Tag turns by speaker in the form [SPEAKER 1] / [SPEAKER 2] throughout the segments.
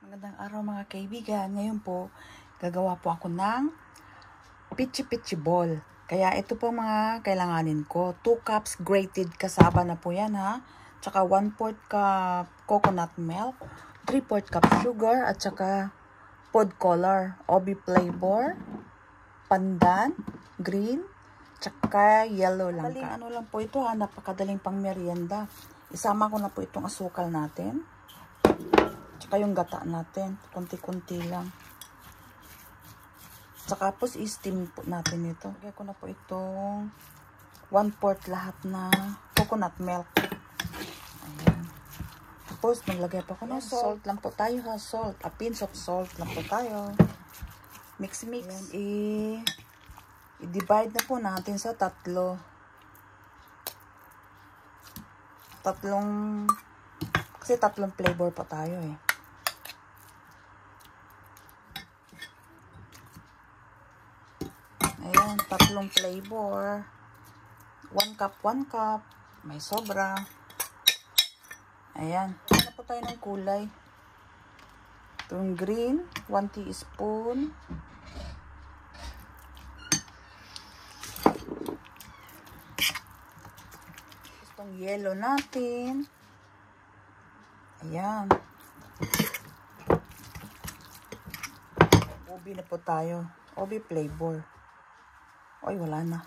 [SPEAKER 1] Magandang araw mga kaibigan. Ngayon po, gagawa po ako ng pichi-pichi ball. Kaya ito po mga kailanganin ko. 2 cups grated cassava na po yan ha. Tsaka 1/4 cup coconut milk, 3/4 cup sugar, at tsaka food color, OB flavor, pandan, green, tsaka yellow lang. Ano lang po ito ha, napakadaling pang merienda. Isama ko na po itong asukal natin. Tsaka yung gata natin, konti-konti lang. Tsaka po i-steam po natin ito. Lagay ko na po itong 1/4 lahat na coconut milk. Ayan. Tapos maglagay pa ako ng salt lang po tayo ha. Salt, a pinch of salt lang po tayo. Mix. I-divide na po natin sa tatlong, kasi tatlong flavor pa tayo eh. Ayan, tatlong flavor. 1 cup, 1 cup. May sobra. Ayan. Ano po tayo ng kulay? Itong green, 1 teaspoon. Itong yellow natin. Ayan. OB na po tayo. OB flavor. Oy, wala na.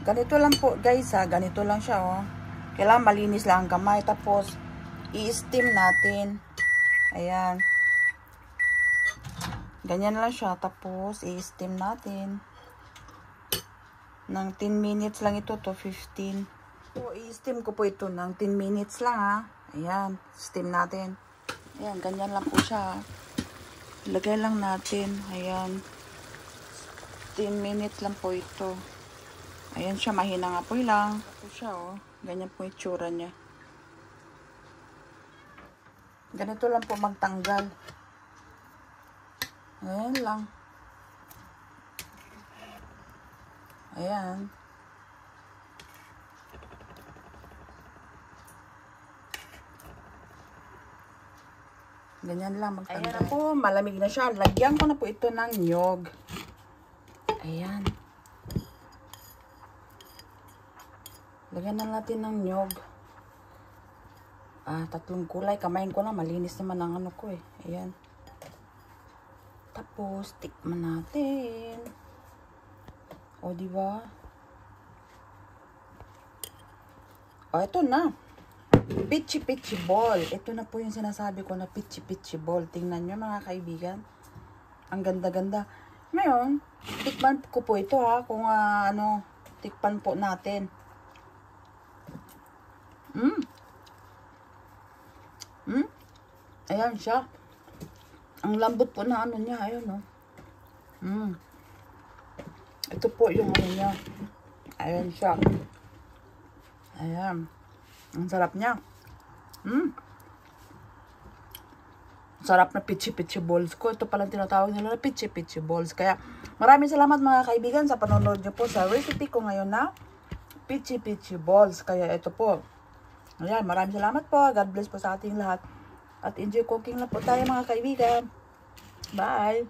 [SPEAKER 1] Ganito lang po, guys, ha. Ganito lang siya, oh. Kailangan malinis lang ang kamay. Tapos, i-steam natin. Ayan. Ganyan lang siya. Tapos, i-steam natin. Ng 10 minutes lang ito to 15. So, i-steam ko po ito ng 10 minutes lang, ha. Ayan. Steam natin. Ayan, ganyan lang po siya. Ilagay lang natin. Ayan. 10 minutes lang po ito. Ayan siya, mahina nga po lang. Ito siya, oh. Ganyan po yung itsura niya. Ganito lang po magtanggal. Ayan lang. Ayan. Ganyan lang magtanggal. Ayan na po, malamig na siya. Lagyan ko na po ito ng nyog. Ayan. Lagyan na natin ng nyog. Tatlong kulay. Kamayin ko na. Malinis naman ang ano ko eh. Ayan. Tapos, tikman natin. O, diba? O, ito na. Pichi-pichi ball. Ito na po yung sinasabi ko na pichi-pichi ball. Tingnan nyo mga kaibigan. Ang ganda-ganda. Ngayon, tikman ko po ito ha. Kung tikpan po natin. Ayan siya. Ang lambot po na ano niya. Ayan o. Ito po yung ano niya. Ayan siya. Ayan. Ang sarap niya. Sarap na pichi-pichi balls ko. Ito palang tinatawag nila na pichi-pichi balls. Kaya maraming salamat mga kaibigan sa panonood nyo po sa recipe ko ngayon na pichi-pichi balls. Kaya ito po. Ayan, maraming salamat po. God bless po sa ating lahat. At enjoy cooking na po tayo mga kaibigan. Bye!